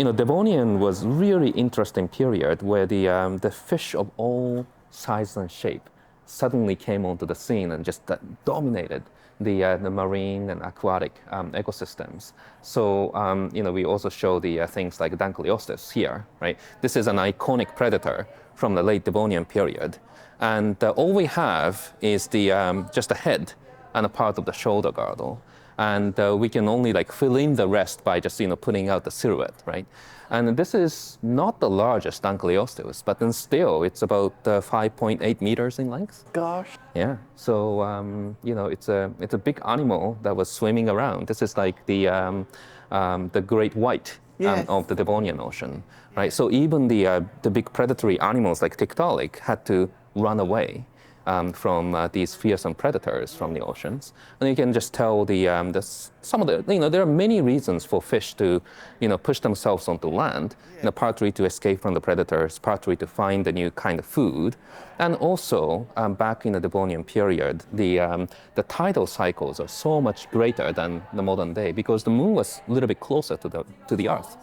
Devonian was really interesting period where the fish of all sizes and shape suddenly came onto the scene and just dominated the marine and aquatic ecosystems. So, we also show the things like Dankyliostis here, right? This is an iconic predator from the late Devonian period. And all we have is just the head and a part of the shoulder girdle. And we can only fill in the rest by just putting out the silhouette, right? And this is not the largest Dankyliostis, but then still it's about 5.8 meters in length. Gosh. Yeah. So it's a big animal that was swimming around. This is like the great white of the Devonian Ocean, right? So even the big predatory animals like Tiktaalik had to run away from these fearsome predators from the oceans. And you can just tell there are many reasons for fish to, push themselves onto land, partly to escape from the predators, partly to find a new kind of food. And also, back in the Devonian period, the tidal cycles are so much greater than the modern day because the moon was a little bit closer to the Earth.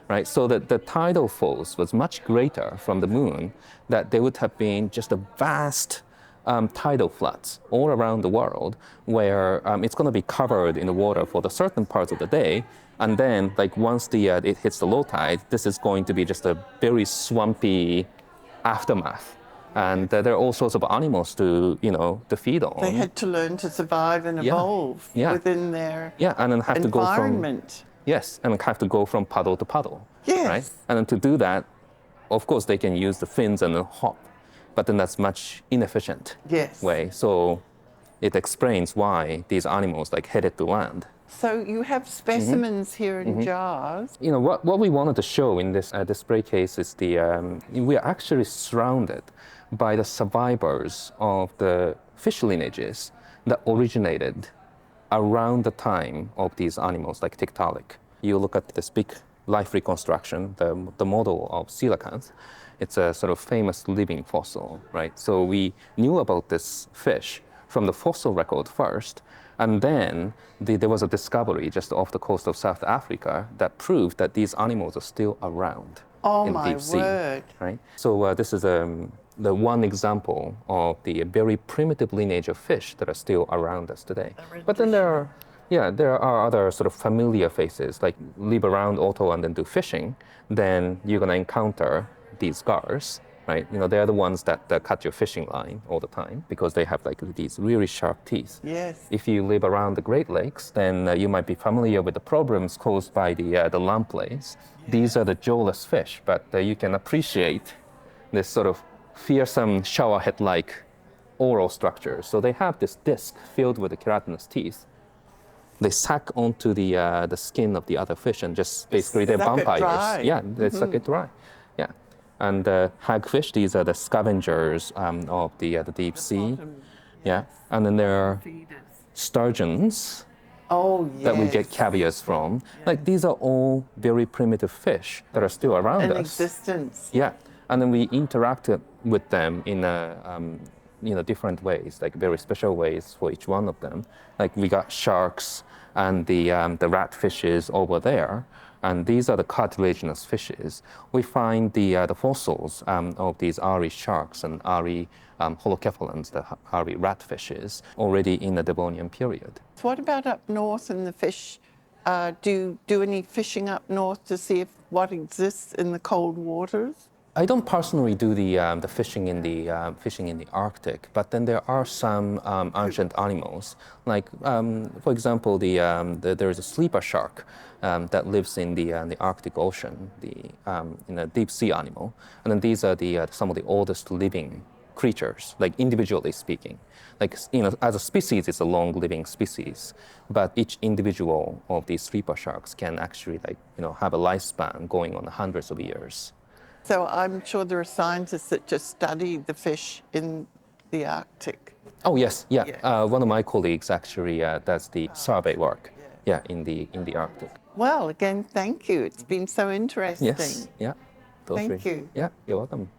Right, so that the tidal force was much greater from the moon, that there would have been just a vast tidal floods all around the world where it's going to be covered in the water for the certain parts of the day. And then once it hits the low tide, this is going to be just a very swampy aftermath. And there are all sorts of animals to feed on. They had to learn to survive and evolve within their and then have environment. To go from, yes, and have to go from puddle to puddle. Yes. Right? And then to do that, of course, they can use the fins and then hop. But then that's much inefficient way. So it explains why these animals headed to land. So you have specimens here in jars. What we wanted to show in this display case is we are actually surrounded by the survivors of the fish lineages that originated around the time of these animals like Tiktaalik. You look at this big life reconstruction, the model of coelacanth. It's a sort of famous living fossil, right? So we knew about this fish from the fossil record first, and then there was a discovery just off the coast of South Africa that proved that these animals are still around in the deep sea. Word. Right? So this is the one example of the very primitive lineage of fish that are still around us today. But then there are other sort of familiar faces, like live around Oto and then do fishing. Then you're going to encounter these gars, right? They're the ones that cut your fishing line all the time because they have these really sharp teeth. Yes. If you live around the Great Lakes, then you might be familiar with the problems caused by the lampreys. These are the jawless fish, but you can appreciate this sort of fearsome showerhead-like oral structure. So they have this disc filled with the keratinous teeth. They suck onto the skin of the other fish and just basically they're vampires. Yeah, they suck it dry. Yeah. And hagfish, these are the scavengers of the deep sea. Yeah. And then there are sturgeons that we get caviars from. These are all very primitive fish that are still around us. In existence. Yeah. And then we interacted with them in different ways, very special ways for each one of them. We got sharks and the rat fishes over there. And these are the cartilaginous fishes. We find the fossils of these Ari sharks and Ari holocephalans, the Ari rat fishes, already in the Devonian period. What about up north in the fish? Do you do any fishing up north to see what exists in the cold waters? I don't personally do the fishing in the Arctic, but then there are some ancient animals. For example, there is a sleeper shark that lives in the Arctic Ocean, in a deep sea animal, and then these are some of the oldest living creatures, individually speaking. As a species, it's a long-living species, but each individual of these sleeper sharks can actually have a lifespan going on hundreds of years. So I'm sure there are scientists that just study the fish in the Arctic. Oh yes, yeah. One of my colleagues actually does the survey work, in the Arctic. Well, again, thank you. It's been so interesting. Yes, yeah. Thank you. Yeah, you're welcome.